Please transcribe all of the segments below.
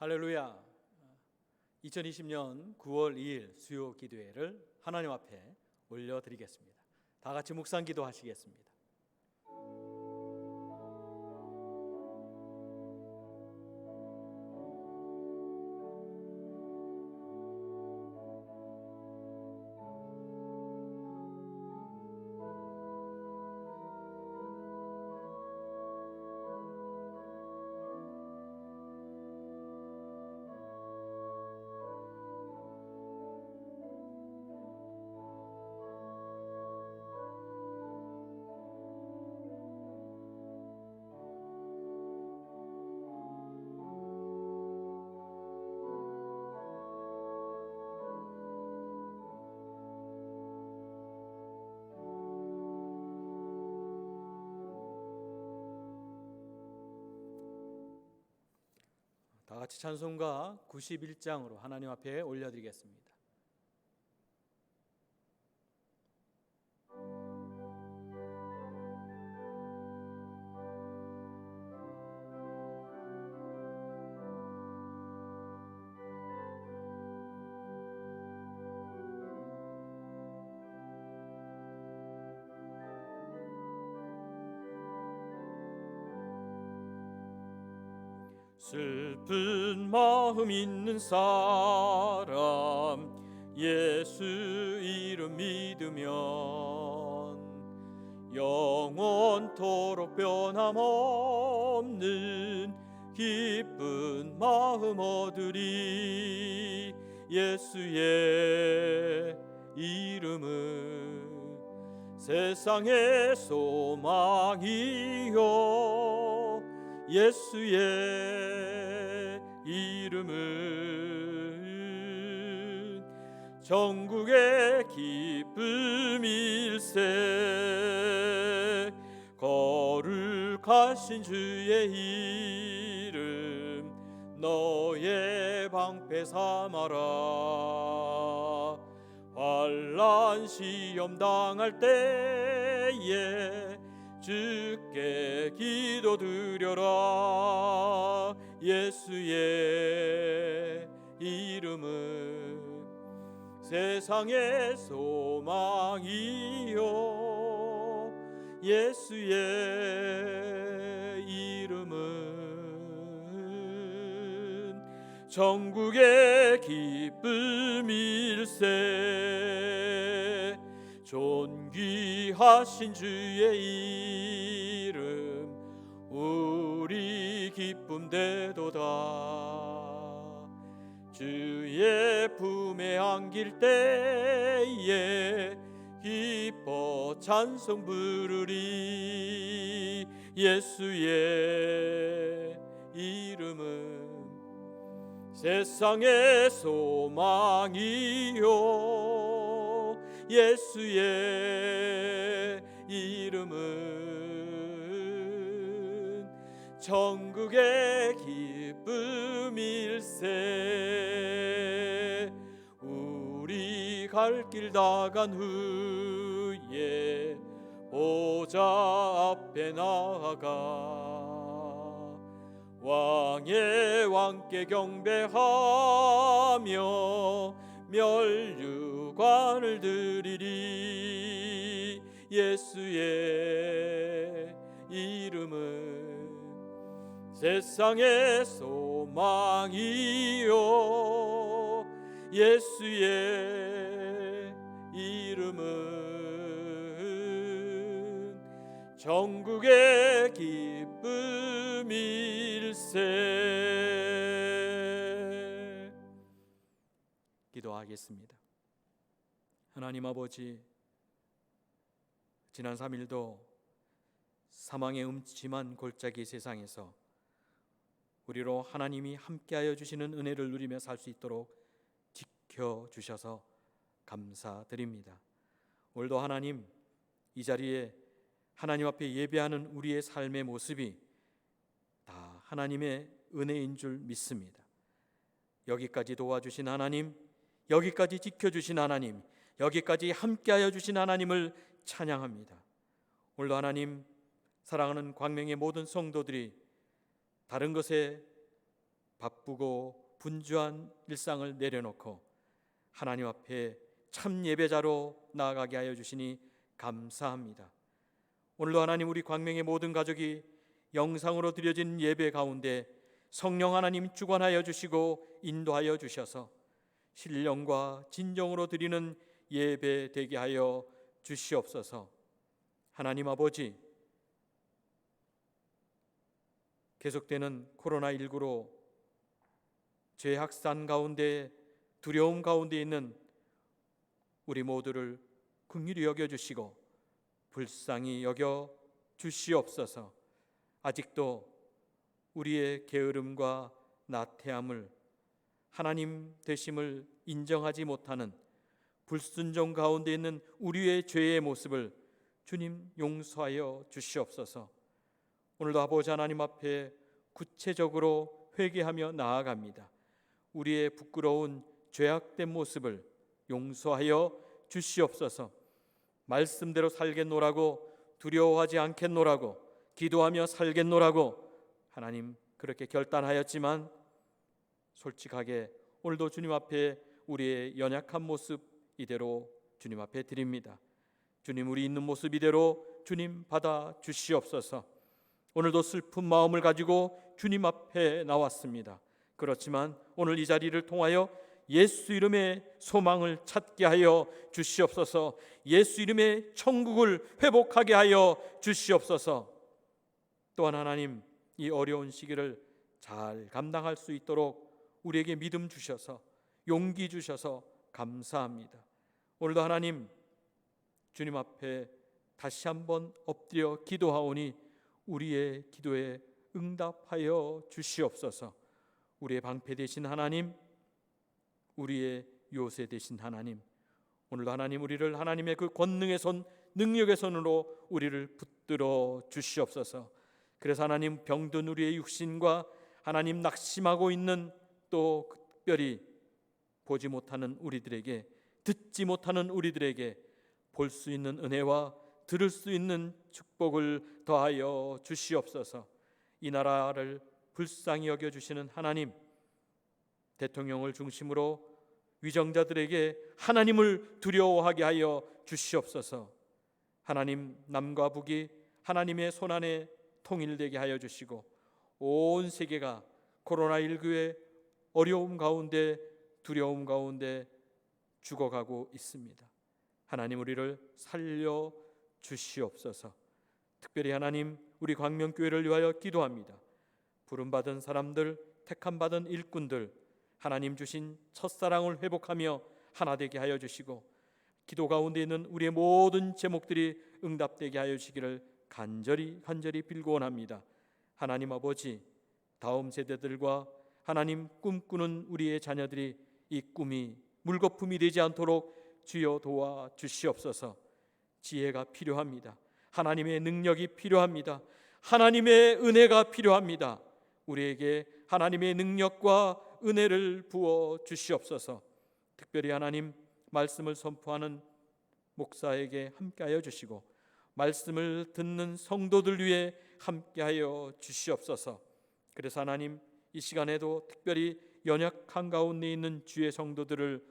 할렐루야. 2020년 9월 2일 수요 기도회를 하나님 앞에 올려드리겠습니다. 다 같이 묵상 기도하시겠습니다. 다 같이 찬송가 91장으로 하나님 앞에 올려드리겠습니다. 슬픈 마음 있는 사람 예수 이름 믿으면 영원토록 변함없는 기쁜 마음 얻으리. 예수의 이름은 세상의 소망이요 예수의 이름은 전국의 기쁨일세. 거룩하신 주의 이름 너의 방패 삼아라. 환난 시험 당할 때에 주께 기도드려라. 예수의 이름은 세상의 소망이요 예수의 이름은 전국의 기쁨일세. 존귀하신 주의 이름 우리 기쁨 되도다. 주의 품에 안길 때에 기뻐 찬송 부르리. 예수의 이름은 세상의 소망이요 예수의 이름은 천국의 기쁨일세. 우리 갈 길 다 간 후에 보좌 앞에 나아가 왕의 왕께 경배하며 멸류관을 드리리. 예수의 이름은 세상의 소망이요 예수의 이름은 전국의 기쁨일세. 기도하겠습니다. 하나님 아버지, 지난 3일도 사망의 음침한 골짜기 세상에서 우리로 하나님이 함께하여 주시는 은혜를 누리며 살 수 있도록 지켜주셔서 감사드립니다. 오늘도 하나님, 이 자리에 하나님 앞에 예배하는 우리의 삶의 모습이 다 하나님의 은혜인 줄 믿습니다. 여기까지 도와주신 하나님, 여기까지 지켜주신 하나님, 여기까지 함께하여 주신 하나님을 찬양합니다. 오늘도 하나님, 사랑하는 광명의 모든 성도들이 다른 것에 바쁘고 분주한 일상을 내려놓고 하나님 앞에 참 예배자로 나아가게 하여 주시니 감사합니다. 오늘도 하나님, 우리 광명의 모든 가족이 영상으로 드려진 예배 가운데 성령 하나님 주관하여 주시고 인도하여 주셔서 신령과 진정으로 드리는 예배 되게 하여 주시옵소서. 하나님 아버지, 계속되는 코로나19로 죄확산 가운데, 두려움 가운데 있는 우리 모두를 긍휼히 여겨주시고 불쌍히 여겨 주시옵소서. 아직도 우리의 게으름과 나태함을, 하나님 되심을 인정하지 못하는 불순종 가운데 있는 우리의 죄의 모습을 주님 용서하여 주시옵소서. 오늘도 아버지 하나님 앞에 구체적으로 회개하며 나아갑니다. 우리의 부끄러운 죄악된 모습을 용서하여 주시옵소서. 말씀대로 살겠노라고, 두려워하지 않겠노라고, 기도하며 살겠노라고 하나님 그렇게 결단하였지만 솔직하게 오늘도 주님 앞에 우리의 연약한 모습 이대로 주님 앞에 드립니다. 주님, 우리 있는 모습 이대로 주님 받아 주시옵소서. 오늘도 슬픈 마음을 가지고 주님 앞에 나왔습니다. 그렇지만 오늘 이 자리를 통하여 예수 이름의 소망을 찾게 하여 주시옵소서. 예수 이름의 천국을 회복하게 하여 주시옵소서. 또한 하나님, 이 어려운 시기를 잘 감당할 수 있도록 우리에게 믿음 주셔서, 용기 주셔서 감사합니다. 오늘도 하나님, 주님 앞에 다시 한번 엎드려 기도하오니 우리의 기도에 응답하여 주시옵소서. 우리의 방패 되신 하나님, 우리의 요새 되신 하나님, 오늘도 하나님, 우리를 하나님의 그 권능의 손, 능력의 손으로 우리를 붙들어 주시옵소서. 그래서 하나님, 병든 우리의 육신과 하나님 낙심하고 있는, 또 특별히 보지 못하는 우리들에게, 듣지 못하는 우리들에게 볼 수 있는 은혜와 들을 수 있는 축복을 더하여 주시옵소서. 이 나라를 불쌍히 여겨주시는 하나님, 대통령을 중심으로 위정자들에게 하나님을 두려워하게 하여 주시옵소서. 하나님, 남과 북이 하나님의 손안에 통일되게 하여 주시고 온 세계가 코로나19의 어려움 가운데, 두려움 가운데 죽어가고 있습니다. 하나님, 우리를 살려 주시옵소서. 특별히 하나님, 우리 광명교회를 위하여 기도합니다. 부름받은 사람들, 택함받은 일꾼들, 하나님 주신 첫사랑을 회복하며 하나 되게 하여 주시고 기도 가운데 있는 우리의 모든 제목들이 응답되게 하여 주시기를 간절히 빌고 원합니다. 하나님 아버지, 다음 세대들과 하나님 꿈꾸는 우리의 자녀들이 이 꿈이 물거품이 되지 않도록 주여 도와 주시옵소서. 지혜가 필요합니다. 하나님의 능력이 필요합니다. 하나님의 은혜가 필요합니다. 우리에게 하나님의 능력과 은혜를 부어 주시옵소서. 특별히 하나님, 말씀을 선포하는 목사에게 함께하여 주시고 말씀을 듣는 성도들 위해 함께하여 주시옵소서. 그래서 하나님, 이 시간에도 특별히 연약한 가운데 있는 주의 성도들을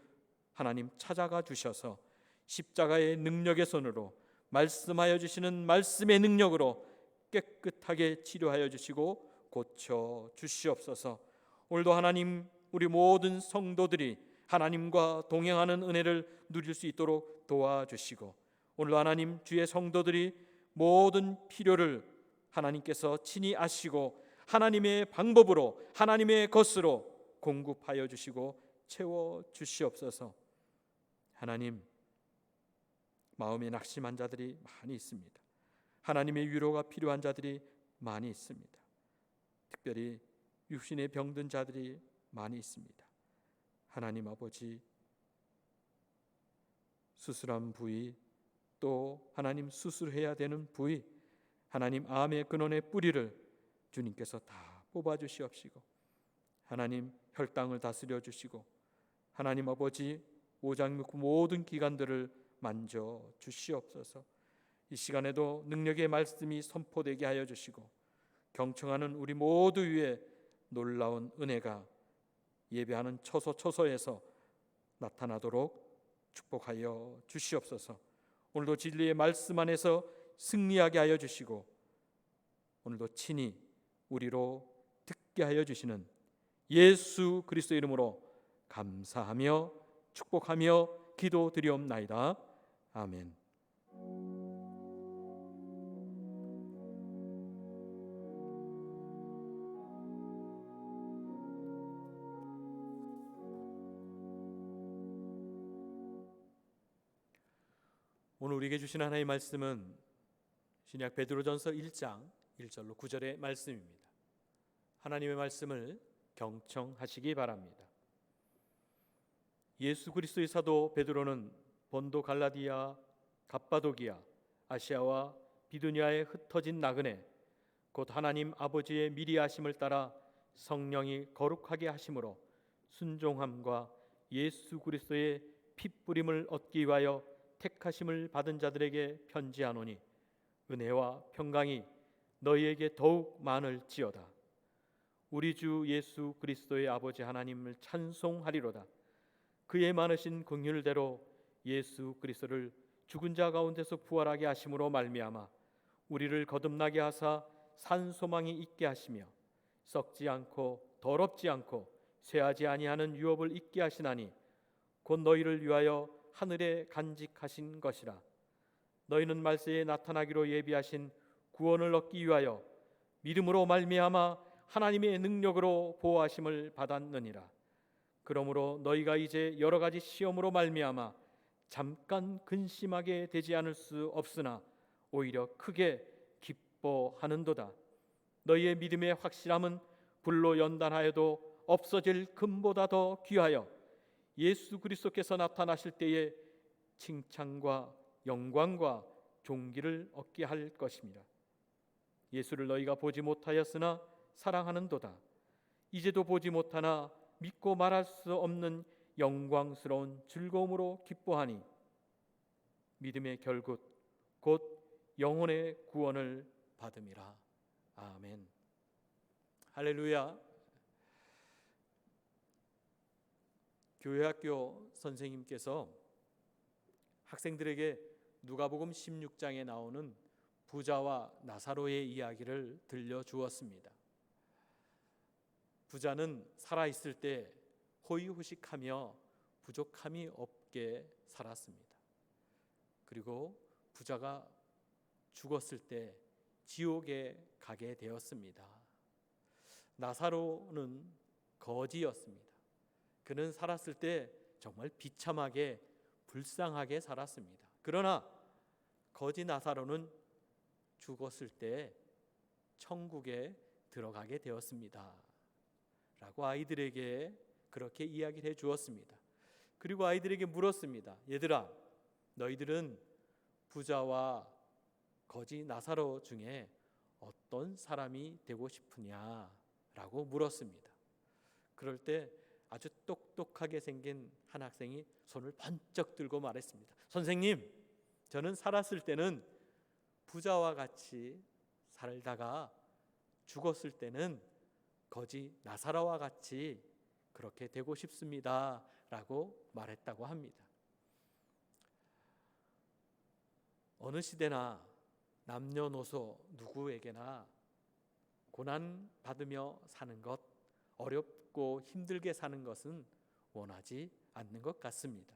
하나님 찾아가 주셔서 십자가의 능력의 손으로, 말씀하여 주시는 말씀의 능력으로 깨끗하게 치료하여 주시고 고쳐 주시옵소서. 오늘도 하나님, 우리 모든 성도들이 하나님과 동행하는 은혜를 누릴 수 있도록 도와주시고 오늘도 하나님, 주의 성도들이 모든 필요를 하나님께서 친히 아시고 하나님의 방법으로, 하나님의 것으로 공급하여 주시고 채워 주시옵소서. 하나님, 마음에 낙심한 자들이 많이 있습니다. 하나님의 위로가 필요한 자들이 많이 있습니다. 특별히 육신에 병든 자들이 많이 있습니다. 하나님 아버지, 수술한 부위, 또 하나님 수술해야 되는 부위, 하나님 암의 근원의 뿌리를 주님께서 다 뽑아주시옵시고 하나님 혈당을 다스려 주시고 하나님 아버지 오장육부 모든 기관들을 만져 주시옵소서. 이 시간에도 능력의 말씀이 선포되게 하여 주시고 경청하는 우리 모두 위에 놀라운 은혜가 예배하는 처소처소에서 나타나도록 축복하여 주시옵소서. 오늘도 진리의 말씀 안에서 승리하게 하여 주시고 오늘도 친히 우리로 듣게 하여 주시는 예수 그리스도 이름으로 감사하며 축복하며 기도드리옵나이다. 아멘. 오늘 우리에게 주신 하나님의 말씀은 신약 베드로전서 1장 1절로 9절의 말씀입니다. 하나님의 말씀을 경청하시기 바랍니다. 예수 그리스도의 사도 베드로는 본도, 갈라디아, 갑바도기아, 아시아와 비두니아에 흩어진 나그네 곧 하나님 아버지의 미리 하심을 따라 성령이 거룩하게 하심으로 순종함과 예수 그리스도의 핏부림을 얻기 위하여 택하심을 받은 자들에게 편지하노니 은혜와 평강이 너희에게 더욱 많을지어다. 우리 주 예수 그리스도의 아버지 하나님을 찬송하리로다. 그의 많으신 긍휼대로 예수 그리스도를 죽은 자 가운데서 부활하게 하심으로 말미암아 우리를 거듭나게 하사 산 소망이 있게 하시며 썩지 않고 더럽지 않고 쇠하지 아니하는 유업을 있게 하시나니 곧 너희를 위하여 하늘에 간직하신 것이라. 너희는 말세에 나타나기로 예비하신 구원을 얻기 위하여 믿음으로 말미암아 하나님의 능력으로 보호하심을 받았느니라. 그러므로 너희가 이제 여러 가지 시험으로 말미암아 잠깐 근심하게 되지 않을 수 없으나 오히려 크게 기뻐하는도다. 너희의 믿음의 확실함은 불로 연단하여도 없어질 금보다 더 귀하여 예수 그리스도께서 나타나실 때에 칭찬과 영광과 존귀를 얻게 할 것입니다. 예수를 너희가 보지 못하였으나 사랑하는도다. 이제도 보지 못하나 믿고 말할 수 없는 영광스러운 즐거움으로 기뻐하니 믿음의 결국 곧 영혼의 구원을 받음이라. 아멘. 할렐루야. 교회학교 선생님께서 학생들에게 누가복음 16장에 나오는 부자와 나사로의 이야기를 들려주었습니다. 부자는 살아있을 때 호의호식하며 부족함이 없게 살았습니다. 그리고 부자가 죽었을 때 지옥에 가게 되었습니다. 나사로는 거지였습니다. 그는 살았을 때 정말 비참하게 불쌍하게 살았습니다. 그러나 거지 나사로는 죽었을 때 천국에 들어가게 되었습니다 라고 아이들에게 그렇게 이야기를 해 주었습니다. 그리고 아이들에게 물었습니다. 얘들아, 너희들은 부자와 거지 나사로 중에 어떤 사람이 되고 싶으냐 라고 물었습니다. 그럴 때 아주 똑똑하게 생긴 한 학생이 손을 번쩍 들고 말했습니다. 선생님, 저는 살았을 때는 부자와 같이 살다가 죽었을 때는 거지 나사로와 같이 그렇게 되고 싶습니다 라고 말했다고 합니다. 어느 시대나 남녀노소 누구에게나 고난받으며 사는 것, 어렵고 힘들게 사는 것은 원하지 않는 것 같습니다.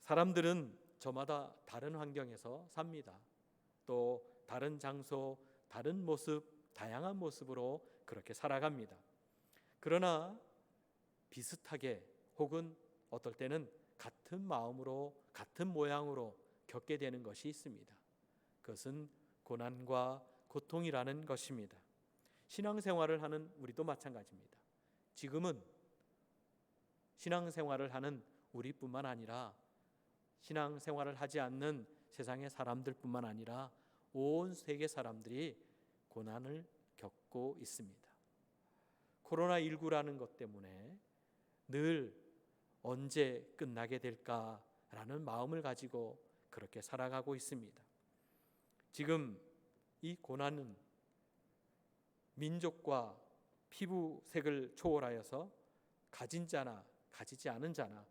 사람들은 저마다 다른 환경에서 삽니다. 또 다른 장소, 다른 모습, 다양한 모습으로 그렇게 살아갑니다. 그러나 비슷하게 혹은 어떨 때는 같은 마음으로 같은 모양으로 겪게 되는 것이 있습니다. 그것은 고난과 고통이라는 것입니다. 신앙생활을 하는 우리도 마찬가지입니다. 지금은 신앙생활을 하는 우리뿐만 아니라 신앙생활을 하지 않는 세상의 사람들뿐만 아니라 온 세계 사람들이 고난을 겪고 있습니다. 코로나19라는 것 때문에 늘 언제 끝나게 될까라는 마음을 가지고 그렇게 살아가고 있습니다. 지금 이 고난은 민족과 피부색을 초월하여서 가진 자나 가지지 않은 자나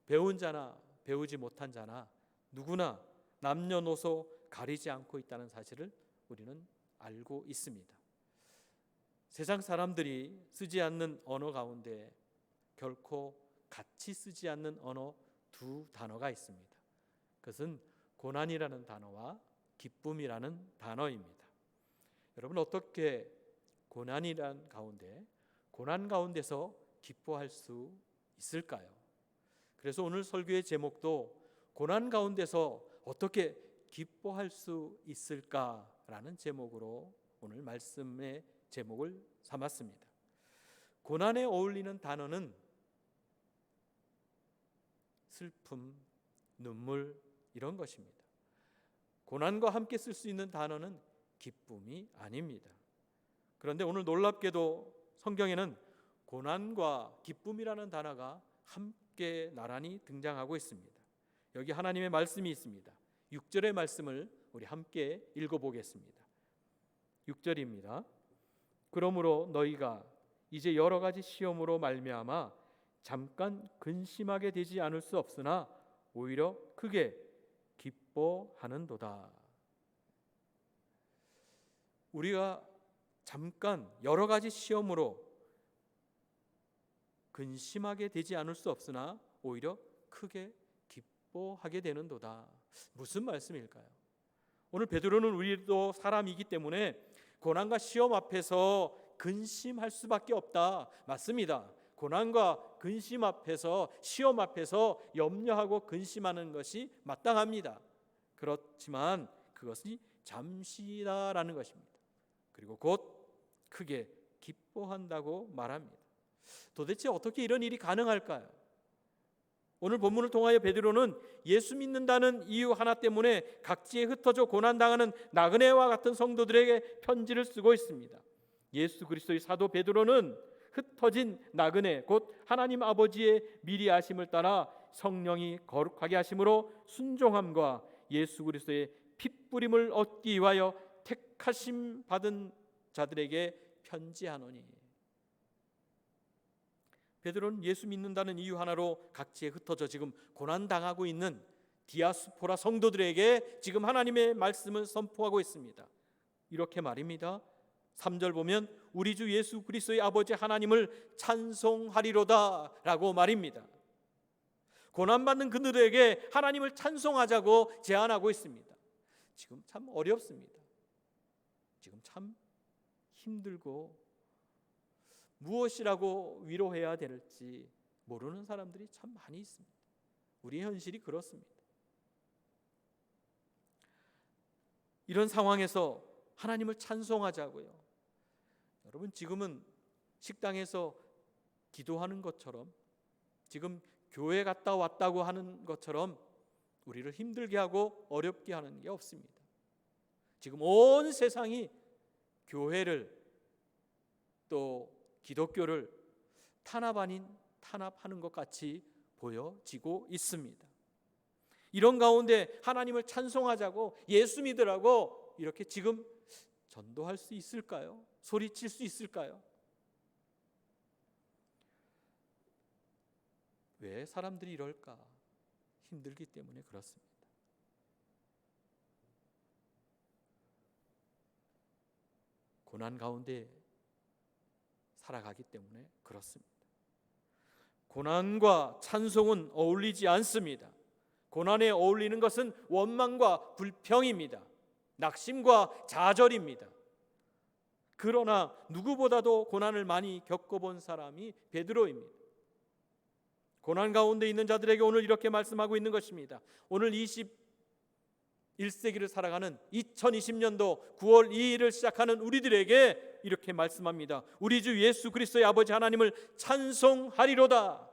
배운 자나 배우지 못한 자나 누구나 남녀노소 가리지 않고 있다는 사실을 우리는 알고 있습니다. 세상 사람들이 쓰지 않는 언어 가운데 결코 같이 쓰지 않는 언어 두 단어가 있습니다. 그것은 고난이라는 단어와 기쁨이라는 단어입니다. 여러분, 어떻게 고난 가운데서 기뻐할 수 있을까요? 그래서 오늘 설교의 제목도 고난 가운데서 어떻게 기뻐할 수 있을까라는 제목으로 오늘 말씀의 제목을 삼았습니다. 고난에 어울리는 단어는 슬픔, 눈물 이런 것입니다. 고난과 함께 쓸 수 있는 단어는 기쁨이 아닙니다. 그런데 오늘 놀랍게도 성경에는 고난과 기쁨이라는 단어가 함께 나란히 등장하고 있습니다. 여기 하나님의 말씀이 있습니다. 6절의 말씀을 우리 함께 읽어보겠습니다. 6절입니다. 그러므로 너희가 이제 여러 가지 시험으로 말미암아 잠깐 근심하게 되지 않을 수 없으나 오히려 크게 기뻐하는도다. 우리가 잠깐 여러 가지 시험으로 근심하게 되지 않을 수 없으나 오히려 크게 기뻐하게 되는도다. 무슨 말씀일까요? 오늘 베드로는 우리도 사람이기 때문에 고난과 시험 앞에서 근심할 수밖에 없다. 맞습니다. 고난과 근심 앞에서, 시험 앞에서 염려하고 근심하는 것이 마땅합니다. 그렇지만 그것이 잠시다라는 것입니다. 그리고 곧 크게 기뻐한다고 말합니다. 도대체 어떻게 이런 일이 가능할까요? 오늘 본문을 통하여 베드로는 예수 믿는다는 이유 하나 때문에 각지에 흩어져 고난당하는 나그네와 같은 성도들에게 편지를 쓰고 있습니다. 예수 그리스도의 사도 베드로는 흩어진 나그네 곧 하나님 아버지의 미리 아심을 따라 성령이 거룩하게 하심으로 순종함과 예수 그리스도의 핏부림을 얻기 위하여 택하심 받은 자들에게 편지하노니. 베드로는 예수 믿는다는 이유 하나로 각지에 흩어져 지금 고난당하고 있는 디아스포라 성도들에게 지금 하나님의 말씀을 선포하고 있습니다. 이렇게 말입니다. 3절 보면 우리 주 예수 그리스도의 아버지 하나님을 찬송하리로다 라고 말입니다. 고난받는 그들에게 하나님을 찬송하자고 제안하고 있습니다. 지금 참 어렵습니다. 지금 참 힘들고 무엇이라고 위로해야 될지 모르는 사람들이 참 많이 있습니다. 우리의 현실이 그렇습니다. 이런 상황에서 하나님을 찬송하자고요. 여러분, 지금은 식당에서 기도하는 것처럼, 지금 교회 갔다 왔다고 하는 것처럼 우리를 힘들게 하고 어렵게 하는 게 없습니다. 지금 온 세상이 교회를 또 기독교를 탄압 아닌 탄압하는 것 같이 보여지고 있습니다. 이런 가운데 하나님을 찬송하자고, 예수 믿으라고 이렇게 지금 전도할 수 있을까요? 소리칠 수 있을까요? 왜 사람들이 이럴까? 힘들기 때문에 그렇습니다. 고난 가운데 살아가기 때문에 그렇습니다. 고난과 찬송은 어울리지 않습니다. 고난에 어울리는 것은 원망과 불평입니다. 낙심과 좌절입니다. 그러나 누구보다도 고난을 많이 겪어본 사람이 베드로입니다. 고난 가운데 있는 자들에게 오늘 이렇게 말씀하고 있는 것입니다. 오늘 21세기를 살아가는 2020년도 9월 2일을 시작하는 우리들에게 이렇게 말씀합니다. 우리 주 예수 그리스도의 아버지 하나님을 찬송하리로다.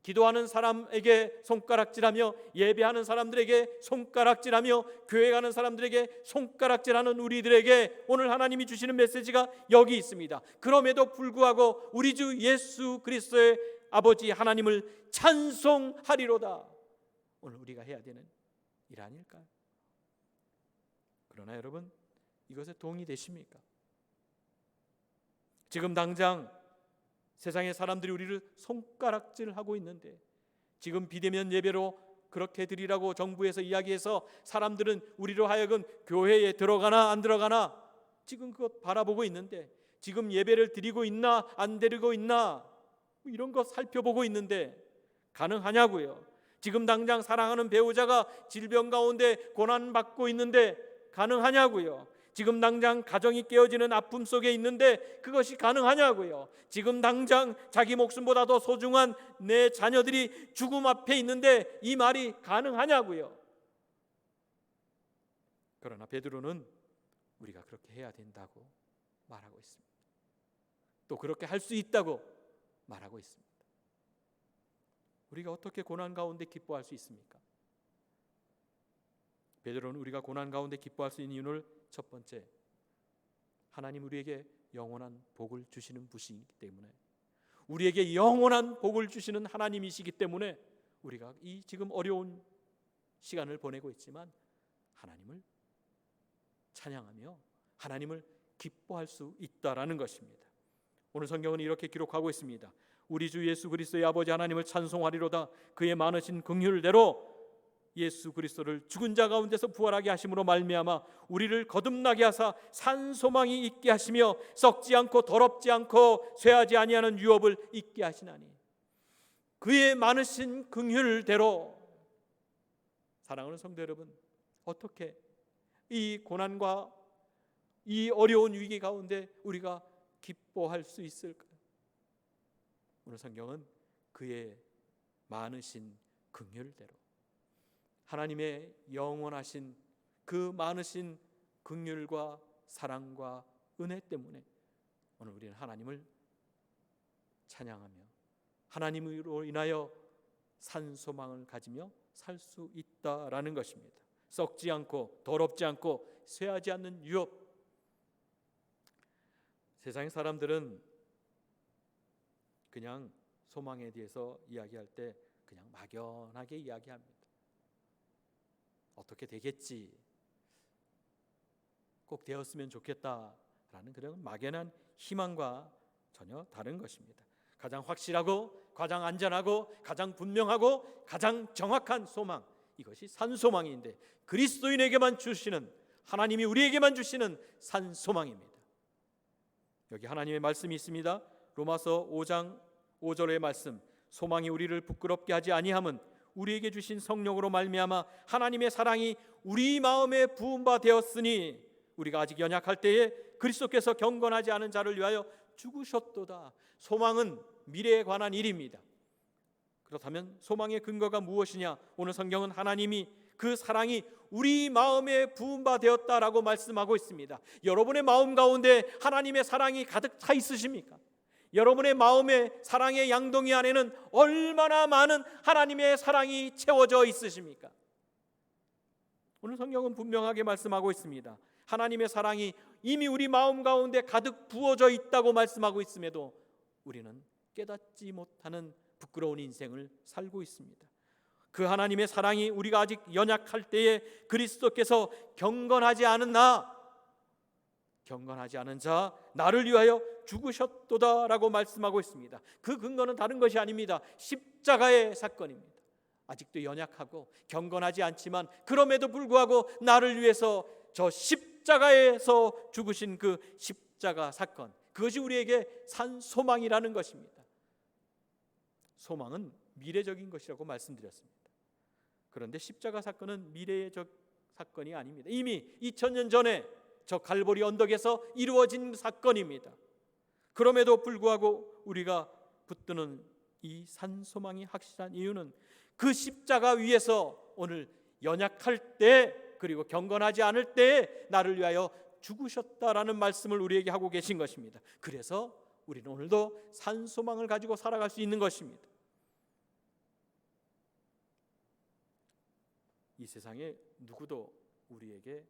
기도하는 사람에게 손가락질하며, 예배하는 사람들에게 손가락질하며, 교회 가는 사람들에게 손가락질하는 우리들에게 오늘 하나님이 주시는 메시지가 여기 있습니다. 그럼에도 불구하고 우리 주 예수 그리스도의 아버지 하나님을 찬송하리로다. 오늘 우리가 해야 되는 일 아닐까요? 그러나 여러분, 이것에 동의되십니까? 지금 당장 세상의 사람들이 우리를 손가락질하고 있는데 지금 비대면 예배로 그렇게 드리라고 정부에서 이야기해서 사람들은 우리로 하여금 교회에 들어가나 안 들어가나 지금 그것 바라보고 있는데, 지금 예배를 드리고 있나 안 드리고 있나 이런 거 살펴보고 있는데 가능하냐고요. 지금 당장 사랑하는 배우자가 질병 가운데 고난받고 있는데 가능하냐고요. 지금 당장 가정이 깨어지는 아픔 속에 있는데 그것이 가능하냐고요. 지금 당장 자기 목숨보다 더 소중한 내 자녀들이 죽음 앞에 있는데 이 말이 가능하냐고요. 그러나 베드로는 우리가 그렇게 해야 된다고 말하고 있습니다. 또 그렇게 할 수 있다고 말하고 있습니다. 우리가 어떻게 고난 가운데 기뻐할 수 있습니까? 베드로는 우리가 고난 가운데 기뻐할 수 있는 이유를 첫 번째, 하나님 우리에게 영원한 복을 주시는 분이기 때문에, 우리에게 영원한 복을 주시는 하나님이시기 때문에 우리가 이 지금 어려운 시간을 보내고 있지만 하나님을 찬양하며 하나님을 기뻐할 수 있다라는 것입니다. 오늘 성경은 이렇게 기록하고 있습니다. 우리 주 예수 그리스도의 아버지 하나님을 찬송하리로다. 그의 많으신 긍휼대로 예수 그리스도를 죽은 자 가운데서 부활하게 하심으로 말미암아 우리를 거듭나게 하사 산 소망이 있게 하시며 썩지 않고 더럽지 않고 쇠하지 아니하는 유업을 있게 하시나니, 그의 많으신 긍휼대로. 사랑하는 성도 여러분, 어떻게 이 고난과 이 어려운 위기 가운데 우리가 기뻐할 수 있을까요? 오늘 성경은 그의 많으신 긍휼대로, 하나님의 영원하신 그 많으신 긍휼과 사랑과 은혜 때문에 오늘 우리는 하나님을 찬양하며 하나님으로 인하여 산 소망을 가지며 살 수 있다라는 것입니다. 썩지 않고 더럽지 않고 쇠하지 않는 유업. 세상의 사람들은 그냥 소망에 대해서 이야기할 때 그냥 막연하게 이야기합니다. 어떻게 되겠지, 꼭 되었으면 좋겠다라는 그런 막연한 희망과 전혀 다른 것입니다. 가장 확실하고 가장 안전하고 가장 분명하고 가장 정확한 소망, 이것이 산소망인데 그리스도인에게만 주시는, 하나님이 우리에게만 주시는 산소망입니다. 여기 하나님의 말씀이 있습니다. 로마서 5장 5절의 말씀, 소망이 우리를 부끄럽게 하지 아니함은 우리에게 주신 성령으로 말미암아 하나님의 사랑이 우리 마음에 부은 바 되었으니 우리가 아직 연약할 때에 그리스도께서 경건하지 않은 자를 위하여 죽으셨도다. 소망은 미래에 관한 일입니다. 그렇다면 소망의 근거가 무엇이냐? 오늘 성경은 하나님이 그 사랑이 우리 마음에 부은 바 되었다라고 말씀하고 있습니다. 여러분의 마음 가운데 하나님의 사랑이 가득 차 있으십니까? 여러분의 마음의 사랑의 양동이 안에는 얼마나 많은 하나님의 사랑이 채워져 있으십니까? 오늘 성경은 분명하게 말씀하고 있습니다. 하나님의 사랑이 이미 우리 마음 가운데 가득 부어져 있다고 말씀하고 있음에도 우리는 깨닫지 못하는 부끄러운 인생을 살고 있습니다. 그 하나님의 사랑이 우리가 아직 연약할 때에 그리스도께서 경건하지 않은 경건하지 않은 자 나를 위하여 죽으셨도다라고 말씀하고 있습니다. 그 근거는 다른 것이 아닙니다. 십자가의 사건입니다. 아직도 연약하고 경건하지 않지만 그럼에도 불구하고 나를 위해서 저 십자가에서 죽으신 그 십자가 사건, 그것이 우리에게 산 소망이라는 것입니다. 소망은 미래적인 것이라고 말씀드렸습니다. 그런데 십자가 사건은 미래적 사건이 아닙니다. 이미 2000년 전에 저 갈보리 언덕에서 이루어진 사건입니다. 그럼에도 불구하고 우리가 붙드는 이 산소망이 확실한 이유는 그 십자가 위에서 오늘 연약할 때 그리고 경건하지 않을 때 나를 위하여 죽으셨다라는 말씀을 우리에게 하고 계신 것입니다. 그래서 우리는 오늘도 산소망을 가지고 살아갈 수 있는 것입니다. 이 세상에 누구도 우리에게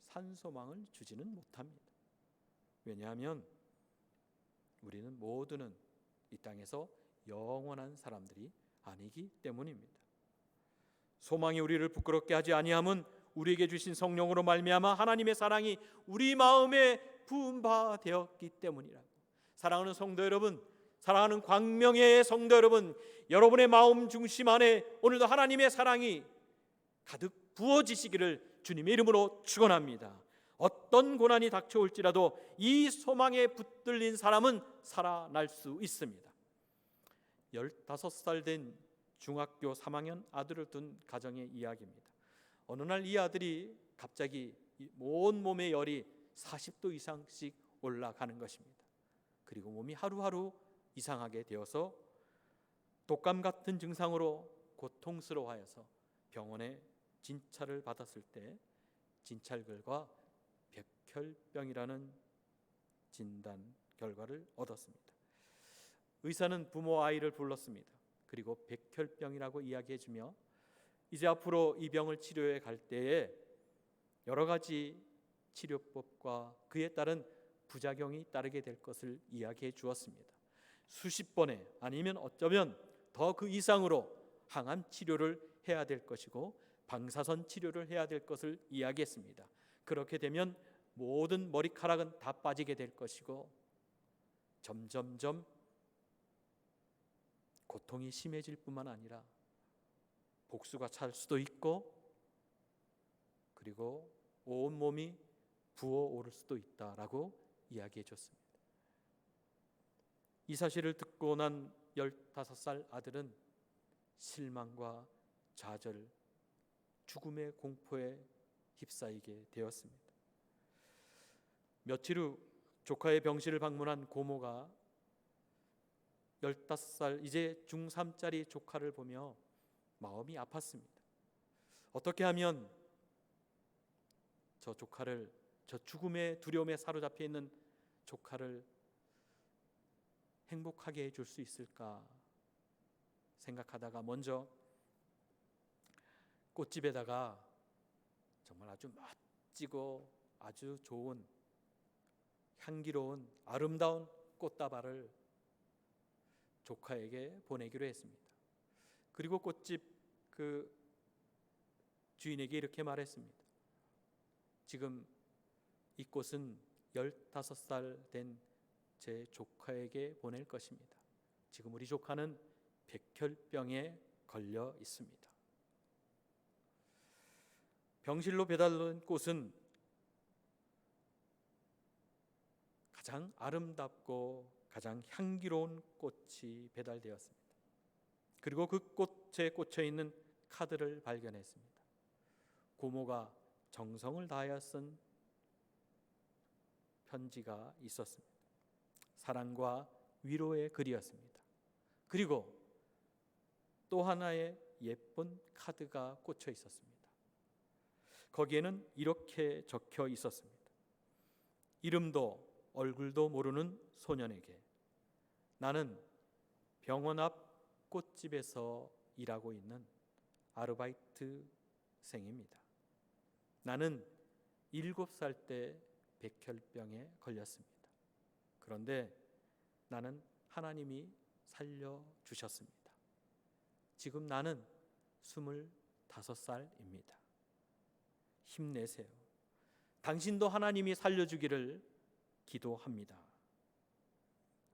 산소망을 주지는 못합니다. 왜냐하면 우리는 모두는 이 땅에서 영원한 사람들이 아니기 때문입니다. 소망이 우리를 부끄럽게 하지 아니함은 우리에게 주신 성령으로 말미암아 하나님의 사랑이 우리 마음에 부은 바 되었기 때문이라고. 사랑하는 성도 여러분, 사랑하는 광명의 성도 여러분, 여러분의 마음 중심 안에 오늘도 하나님의 사랑이 가득 부어지시기를 주님의 이름으로 축원합니다. 어떤 고난이 닥쳐올지라도 이 소망에 붙들린 사람은 살아날 수 있습니다. 15살 된 중학교 3학년 아들을 둔 가정의 이야기입니다. 어느 날 이 아들이 갑자기 온 몸의 열이 40도 이상씩 올라가는 것입니다. 그리고 몸이 하루하루 이상하게 되어서 독감 같은 증상으로 고통스러워하여서 병원에 진찰을 받았을 때 진찰 결과 백혈병이라는 진단 결과를 얻었습니다. 의사는 부모 아이를 불렀습니다. 그리고 백혈병이라고 이야기해주며 이제 앞으로 이 병을 치료해 갈 때에 여러 가지 치료법과 그에 따른 부작용이 따르게 될 것을 이야기해 주었습니다. 수십 번에 아니면 어쩌면 더 그 이상으로 항암 치료를 해야 될 것이고 방사선 치료를 해야 될 것을 이야기했습니다. 그렇게 되면 모든 머리카락은 다 빠지게 될 것이고 점점점 고통이 심해질 뿐만 아니라 복수가 찰 수도 있고 그리고 온몸이 부어오를 수도 있다라고 이야기해 줬습니다. 이 사실을 듣고 난 15살 아들은 실망과 좌절, 죽음의 공포에 휩싸이게 되었습니다. 며칠 후 조카의 병실을 방문한 고모가 15살 이제 중3짜리 조카를 보며 마음이 아팠습니다. 어떻게 하면 저 조카를, 저 죽음의 두려움에 사로잡혀 있는 조카를 행복하게 해줄 수 있을까 생각하다가 먼저 꽃집에다가 정말 아주 멋지고 아주 좋은 향기로운 아름다운 꽃다발을 조카에게 보내기로 했습니다. 그리고 꽃집 그 주인에게 이렇게 말했습니다. 지금 이 꽃은 15살 된 제 조카에게 보낼 것입니다. 지금 우리 조카는 백혈병에 걸려 있습니다. 병실로 배달된 꽃은 가장 아름답고 가장 향기로운 꽃이 배달되었습니다. 그리고 그 꽃에 꽂혀 있는 카드를 발견했습니다. 고모가 정성을 다하여 쓴 편지가 있었습니다. 사랑과 위로의 글이었습니다. 그리고 또 하나의 예쁜 카드가 꽂혀 있었습니다. 거기에는 이렇게 적혀 있었습니다. 이름도 얼굴도 모르는 소년에게 나는 병원 앞 꽃집에서 일하고 있는 아르바이트생입니다. 나는 7살 때 백혈병에 걸렸습니다. 그런데 나는 하나님이 살려주셨습니다. 지금 나는 25살입니다. 힘내세요. 당신도 하나님이 살려주기를 기도합니다.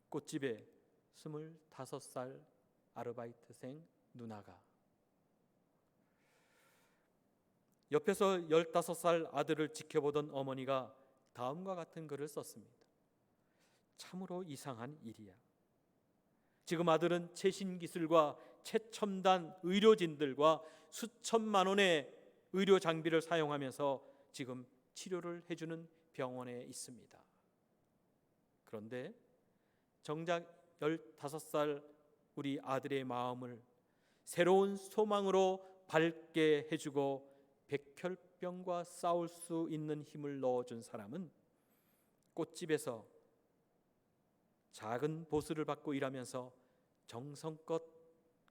꽃집에 25살 아르바이트생 누나가 옆에서 15살 아들을 지켜보던 어머니가 다음과 같은 글을 썼습니다. 참으로 이상한 일이야. 지금 아들은 최신 기술과 최첨단 의료진들과 수천만 원의 의료 장비를 사용하면서 지금 치료를 해주는 병원에 있습니다. 그런데 정작 15살 우리 아들의 마음을 새로운 소망으로 밝게 해주고 백혈병과 싸울 수 있는 힘을 넣어준 사람은 꽃집에서 작은 보수를 받고 일하면서 정성껏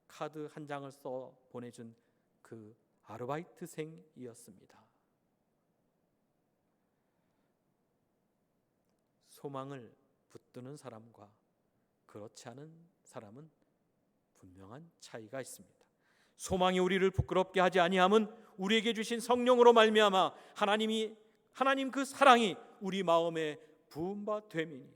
카드 한 장을 써 보내준 그 아르바이트생이었습니다. 소망을 붙드는 사람과 그렇지 않은 사람은 분명한 차이가 있습니다. 소망이 우리를 부끄럽게 하지 아니함은 우리에게 주신 성령으로 말미암아 하나님 그 사랑이 우리 마음에 부은 바 됨이니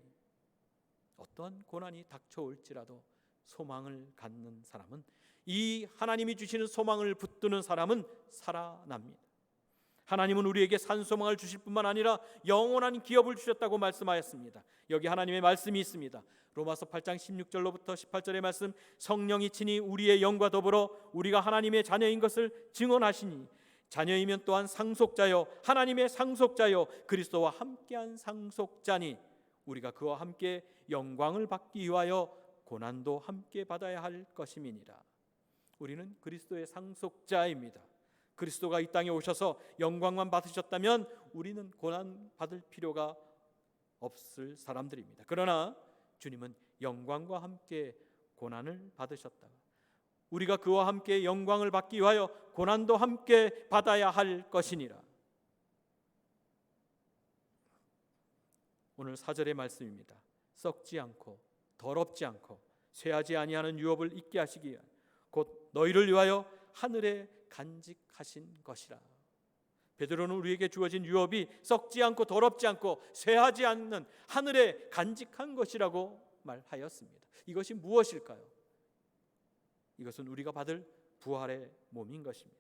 어떠한 고난이 닥쳐올지라도 소망을 갖는 사람은, 이 하나님이 주시는 소망을 붙드는 사람은 살아납니다. 하나님은 우리에게 산소망을 주실 뿐만 아니라 영원한 기업을 주셨다고 말씀하였습니다. 여기 하나님의 말씀이 있습니다. 로마서 8장 16절로부터 18절의 말씀, 성령이 친히 우리의 영과 더불어 우리가 하나님의 자녀인 것을 증언하시니 자녀이면 또한 상속자요 하나님의 상속자요 그리스도와 함께한 상속자니 우리가 그와 함께 영광을 받기 위하여 고난도 함께 받아야 할 것임이니라. 우리는 그리스도의 상속자입니다. 그리스도가 이 땅에 오셔서 영광만 받으셨다면 우리는 고난 받을 필요가 없을 사람들입니다. 그러나 주님은 영광과 함께 고난을 받으셨다. 우리가 그와 함께 영광을 받기 위하여 고난도 함께 받아야 할 것이니라. 오늘 4절의 말씀입니다. 썩지 않고 더럽지 않고 쇠하지 아니하는 유업을 잊게 하시기 위하여 곧 너희를 위하여 하늘에 간직하신 것이라. 베드로는 우리에게 주어진 유업이 썩지 않고 더럽지 않고 쇠하지 않는 하늘에 간직한 것이라고 말하였습니다. 이것이 무엇일까요? 이것은 우리가 받을 부활의 몸인 것입니다.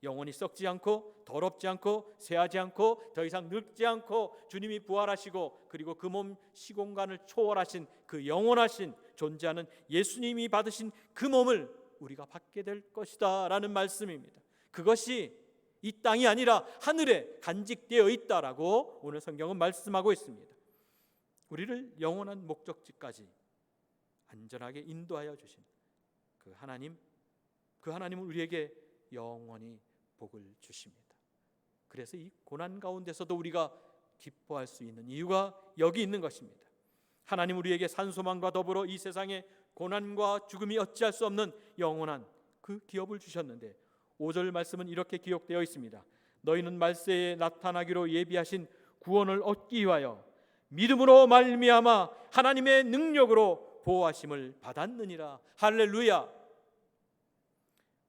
영원히 썩지 않고 더럽지 않고 쇠하지 않고 더 이상 늙지 않고 주님이 부활하시고 그리고 그 몸 시공간을 초월하신 그 영원하신 존재하는 예수님이 받으신 그 몸을 우리가 받게 될 것이다 라는 말씀입니다. 그것이 이 땅이 아니라 하늘에 간직되어 있다라고 오늘 성경은 말씀하고 있습니다. 우리를 영원한 목적지까지 안전하게 인도하여 주신 그 하나님은 우리에게 영원히 복을 주십니다. 그래서 이 고난 가운데서도 우리가 기뻐할 수 있는 이유가 여기 있는 것입니다. 하나님 우리에게 산소망과 더불어 이 세상에 고난과 죽음이 어찌할 수 없는 영원한 그 기업을 주셨는데 5절 말씀은 이렇게 기록되어 있습니다. 너희는 말세에 나타나기로 예비하신 구원을 얻기 위하여 믿음으로 말미암아 하나님의 능력으로 보호하심을 받았느니라. 할렐루야.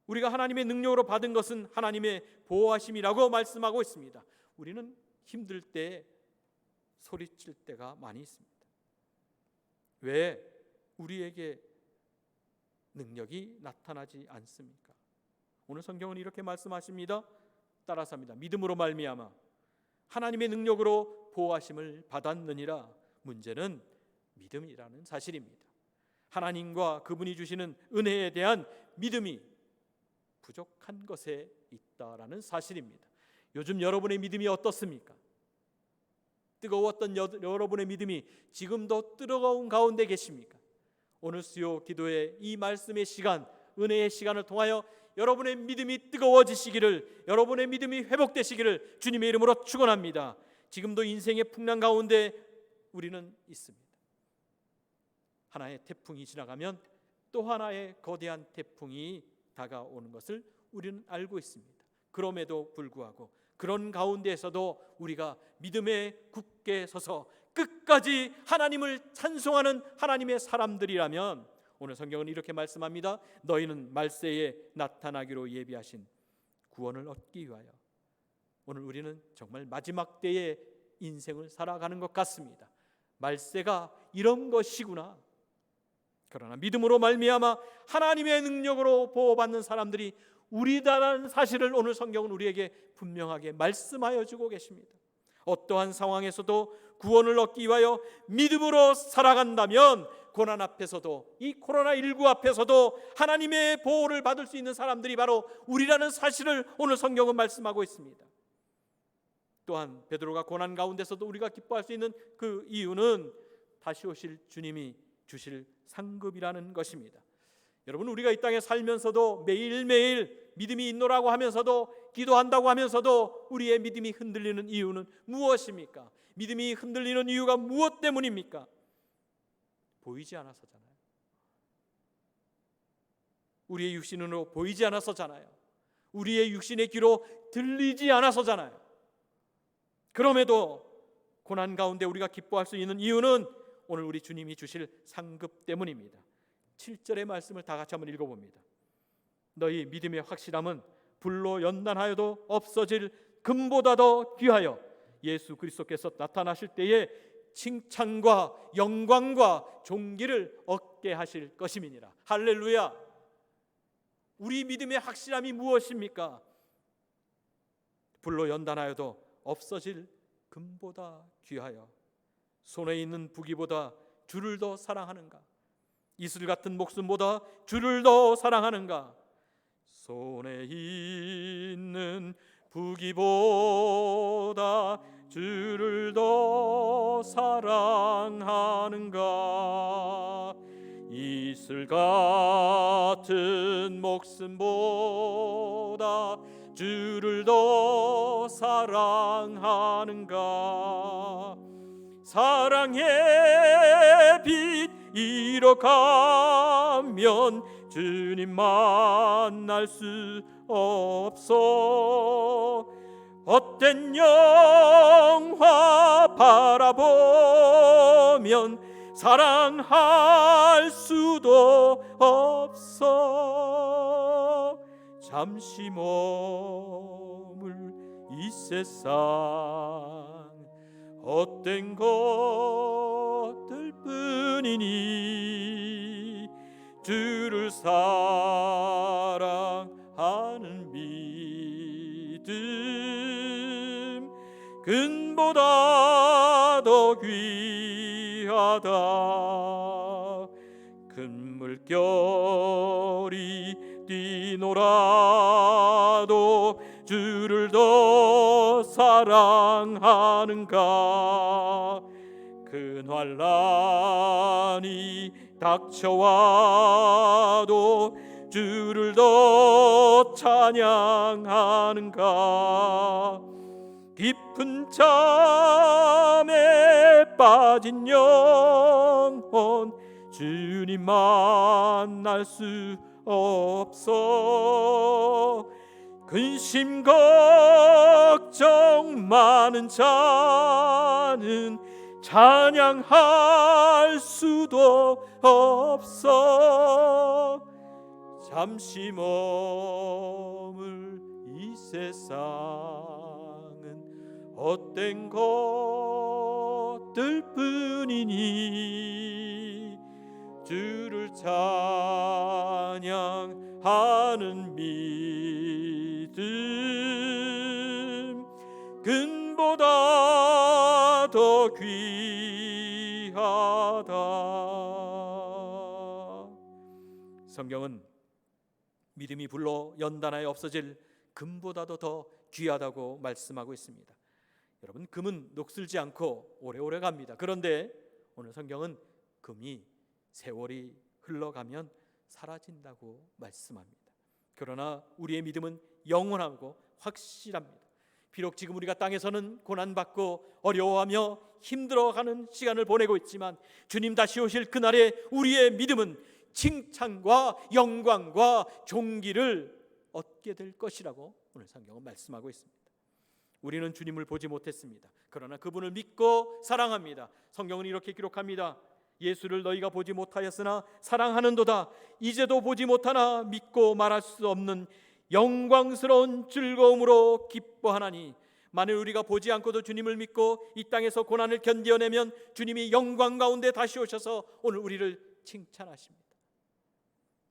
우리가 하나님의 능력으로 받은 것은 하나님의 보호하심이라고 말씀하고 있습니다. 우리는 힘들 때 소리칠 때가 많이 있습니다. 왜 우리에게 능력이 나타나지 않습니까? 오늘 성경은 이렇게 말씀하십니다. 따라서 합니다. 믿음으로 말미암아 하나님의 능력으로 보호하심을 받았느니라. 문제는 믿음이라는 사실입니다. 하나님과 그분이 주시는 은혜에 대한 믿음이 부족한 것에 있다라는 사실입니다. 요즘 여러분의 믿음이 어떻습니까? 뜨거웠던 여러분의 믿음이 지금도 뜨거운 가운데 계십니까? 오늘 수요 기도의 이 말씀의 시간, 은혜의 시간을 통하여 여러분의 믿음이 뜨거워지시기를, 여러분의 믿음이 회복되시기를 주님의 이름으로 축원합니다. 지금도 인생의 풍랑 가운데 우리는 있습니다. 하나의 태풍이 지나가면 또 하나의 거대한 태풍이 다가오는 것을 우리는 알고 있습니다. 그럼에도 불구하고 그런 가운데에서도 우리가 믿음에 굳게 서서 끝까지 하나님을 찬송하는 하나님의 사람들이라면 오늘 성경은 이렇게 말씀합니다. 너희는 말세에 나타나기로 예비하신 구원을 얻기 위하여. 오늘 우리는 정말 마지막 때의 인생을 살아가는 것 같습니다. 말세가 이런 것이구나. 그러나 믿음으로 말미암아 하나님의 능력으로 보호받는 사람들이 우리다라는 사실을 오늘 성경은 우리에게 분명하게 말씀하여 주고 계십니다. 어떠한 상황에서도 구원을 얻기 위하여 믿음으로 살아간다면 고난 앞에서도, 이 코로나19 앞에서도 하나님의 보호를 받을 수 있는 사람들이 바로 우리라는 사실을 오늘 성경은 말씀하고 있습니다. 또한 베드로가 고난 가운데서도 우리가 기뻐할 수 있는 그 이유는 다시 오실 주님이 주실 상급이라는 것입니다. 여러분, 우리가 이 땅에 살면서도 매일매일 믿음이 있노라고 하면서도, 기도한다고 하면서도 우리의 믿음이 흔들리는 이유는 무엇입니까? 믿음이 흔들리는 이유가 무엇 때문입니까? 보이지 않아서잖아요. 우리의 육신으로 보이지 않아서잖아요. 우리의 육신의 귀로 들리지 않아서잖아요. 그럼에도 고난 가운데 우리가 기뻐할 수 있는 이유는 오늘 우리 주님이 주실 상급 때문입니다. 7절의 말씀을 다 같이 한번 읽어봅니다. 너희 믿음의 확실함은 불로 연단하여도 없어질 금보다 더 귀하여 예수 그리스도께서 나타나실 때에 칭찬과 영광과 존귀를 얻게 하실 것임이니라. 할렐루야. 우리 믿음의 확실함이 무엇입니까? 불로 연단하여도 없어질 금보다 귀하여 손에 있는 부귀보다 주를 더 사랑하는가? 이슬 같은 목숨보다 주를 더 사랑하는가? 손에 있는 부귀보다 주를 더 사랑하는가? 이슬 같은 목숨보다 주를 더 사랑하는가? 사랑의 빛 잃어가면 주님 만날 수 없어. 헛된 영화 바라보면 사랑할 수도 없어. 잠시 머물 이 세상 헛된 것들 뿐이니 주를 사랑하는 믿음 금보다 더 귀하다. 큰 물결이 뛰놀아도 주를 더 사랑하는가? 큰 환난이 닥쳐와도 주를 더 찬양하는가? 깊은 잠에 빠진 영혼 주님 만날 수 없어. 근심 걱정 많은 자는 찬양할 수도 없어. 잠시 머물 이 세상은 헛된 것들 뿐이니 주를 찬양하는 믿음 금보다 더 귀하다. 성경은 믿음이 불로 연단하여 없어질 금보다도 더 귀하다고 말씀하고 있습니다. 여러분, 금은 녹슬지 않고 오래오래 갑니다. 그런데 오늘 성경은 금이 세월이 흘러가면 사라진다고 말씀합니다. 그러나 우리의 믿음은 영원하고 확실합니다. 비록 지금 우리가 땅에서는 고난받고 어려워하며 힘들어가는 시간을 보내고 있지만 주님 다시 오실 그날에 우리의 믿음은 칭찬과 영광과 존귀를 얻게 될 것이라고 오늘 성경은 말씀하고 있습니다. 우리는 주님을 보지 못했습니다. 그러나 그분을 믿고 사랑합니다. 성경은 이렇게 기록합니다. 예수를 너희가 보지 못하였으나 사랑하는도다. 이제도 보지 못하나 믿고 말할 수 없는 영광스러운 즐거움으로 기뻐하나니. 만일 우리가 보지 않고도 주님을 믿고 이 땅에서 고난을 견뎌내면 주님이 영광 가운데 다시 오셔서 오늘 우리를 칭찬하십니다.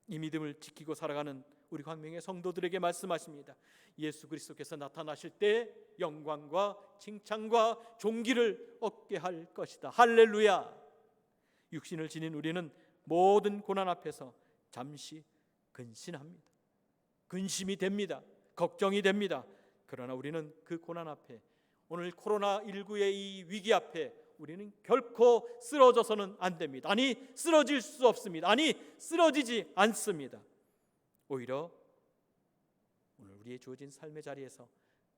이 믿음을 지키고 살아가는 우리 광명의 성도들에게 말씀하십니다. 예수 그리스도께서 나타나실 때 영광과 칭찬과 존귀를 얻게 할 것이다. 할렐루야. 육신을 지닌 우리는 모든 고난 앞에서 잠시 근심합니다. 근심이 됩니다. 걱정이 됩니다. 그러나 우리는 그 고난 앞에, 오늘 코로나19의 이 위기 앞에 우리는 결코 쓰러져서는 안 됩니다. 아니, 쓰러질 수 없습니다. 아니, 쓰러지지 않습니다. 오히려 오늘 우리의 주어진 삶의 자리에서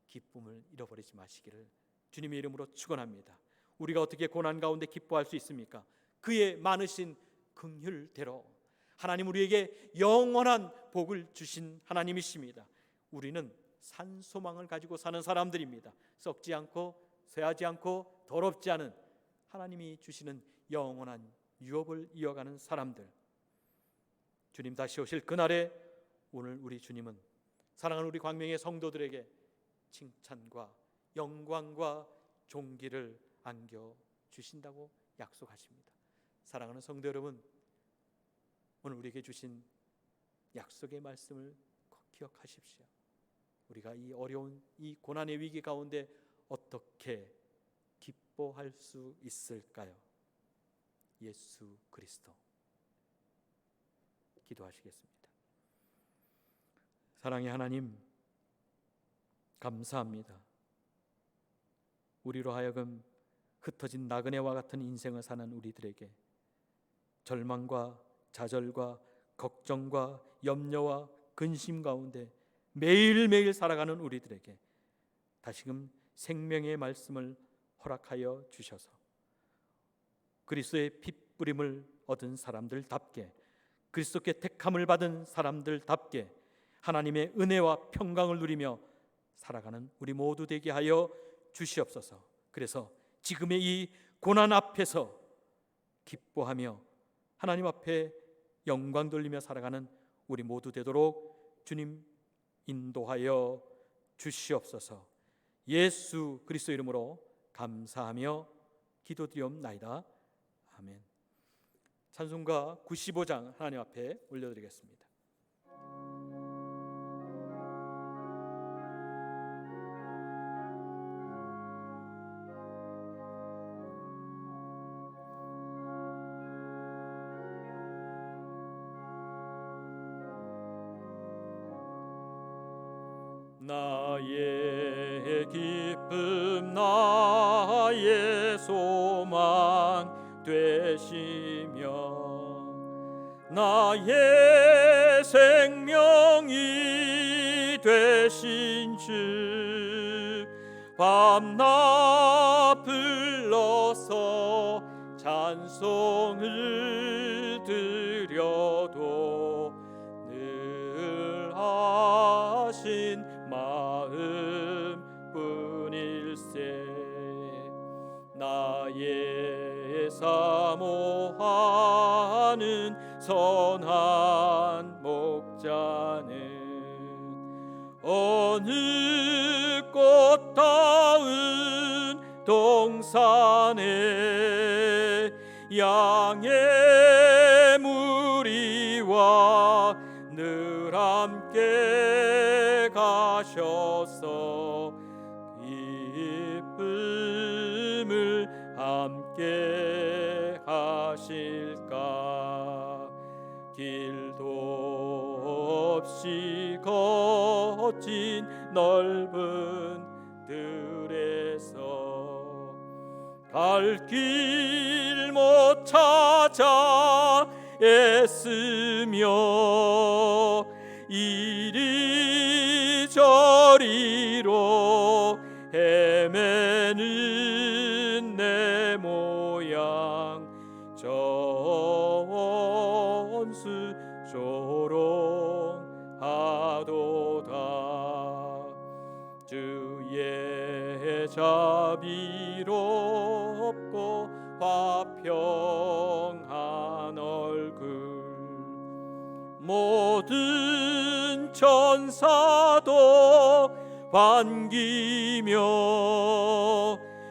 기쁨을 잃어버리지 마시기를 주님의 이름으로 축원합니다. 우리가 어떻게 고난 가운데 기뻐할 수 있습니까? 그의 많으신 긍휼대로 하나님 우리에게 영원한 복을 주신 하나님이십니다. 우리는 산 소망을 가지고 사는 사람들입니다. 썩지 않고 쇠하지 않고 더럽지 않은 하나님이 주시는 영원한 유업을 이어가는 사람들. 주님 다시 오실 그날에 오늘 우리 주님은 사랑하는 우리 광명의 성도들에게 칭찬과 영광과 존귀를 안겨 주신다고 약속하십니다. 사랑하는 성도 여러분, 오늘 우리에게 주신 약속의 말씀을 꼭 기억하십시오. 우리가 이 어려운 이 고난의 위기 가운데 어떻게 기뻐할 수 있을까요? 예수 그리스도. 기도하시겠습니다. 사랑의 하나님, 감사합니다. 우리로 하여금 흩어진 나그네와 같은 인생을 사는 우리들에게 절망과 좌절과 걱정과 염려와 근심 가운데 매일매일 살아가는 우리들에게 다시금 생명의 말씀을 허락하여 주셔서 그리스도의 핏부림을 얻은 사람들답게, 그리스도께 택함을 받은 사람들답게 하나님의 은혜와 평강을 누리며 살아가는 우리 모두 되게 하여 주시옵소서. 그래서 지금의 이 고난 앞에서 기뻐하며 하나님 앞에 영광 돌리며 살아가는 우리 모두 되도록 주님 인도하여 주시옵소서. 예수 그리스도 이름으로 감사하며 기도드리옵나이다. 아멘. 찬송가 95장 하나님 앞에 올려드리겠습니다. 나의 기쁨 나의 소망 되시며 나의 생명이 되신 주 밤낮 불러서 찬송을 드려도 늘 하신 마음뿐일세. 나의 사모하는 선한 목자는 어느 꽃다운 동산에 양의 무리와 늘 함께 가셔서 기쁨을 함께 하실까. 길도 없이 거친 넓은 들에서 갈 길 못 찾아 애쓰며 이리저리로 헤매는 내 모양 전수 조롱하도다. 주의 자비롭고 화평한 얼굴 모든 천사도 반기며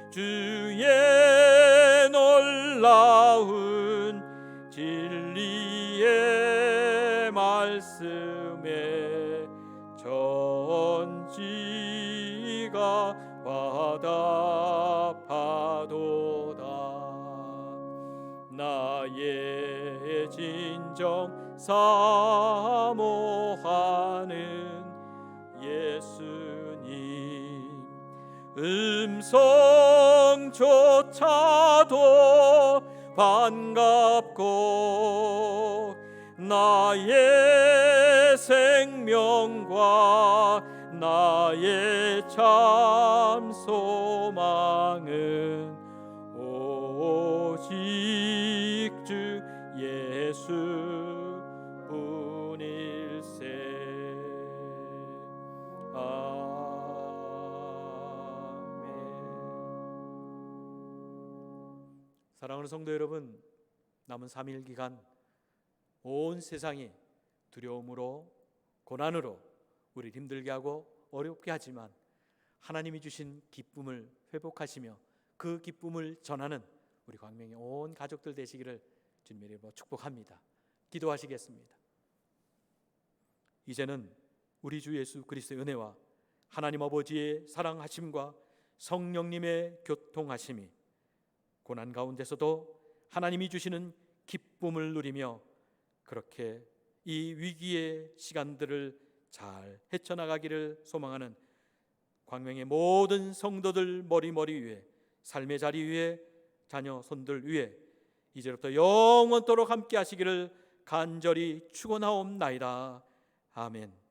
주의 놀라운 진리의 말씀에 전지가 화답하도다. 나의 진정 사모하는 예수님 음성조차도 반갑고 나의 생명과 나의 참 소망은 오직 주 예수뿐일세. 아멘. 사랑하는 성도 여러분, 남은 3일 기간 온 세상이 두려움으로 고난으로 우리를 힘들게 하고 어렵게 하지만 하나님이 주신 기쁨을 회복하시며 그 기쁨을 전하는 우리 광명의 온 가족들 되시기를 주님의 이름으로 축복합니다. 기도하시겠습니다. 이제는 우리 주 예수 그리스도의 은혜와 하나님 아버지의 사랑하심과 성령님의 교통하심이 고난 가운데서도 하나님이 주시는 기쁨을 누리며 그렇게 이 위기의 시간들을 잘 헤쳐나가기를 소망하는 광명의 모든 성도들 머리 위에, 삶의 자리 위에, 자녀 손들 위에 이제부터 영원토록 함께 하시기를 간절히 축원하옵나이다. 아멘.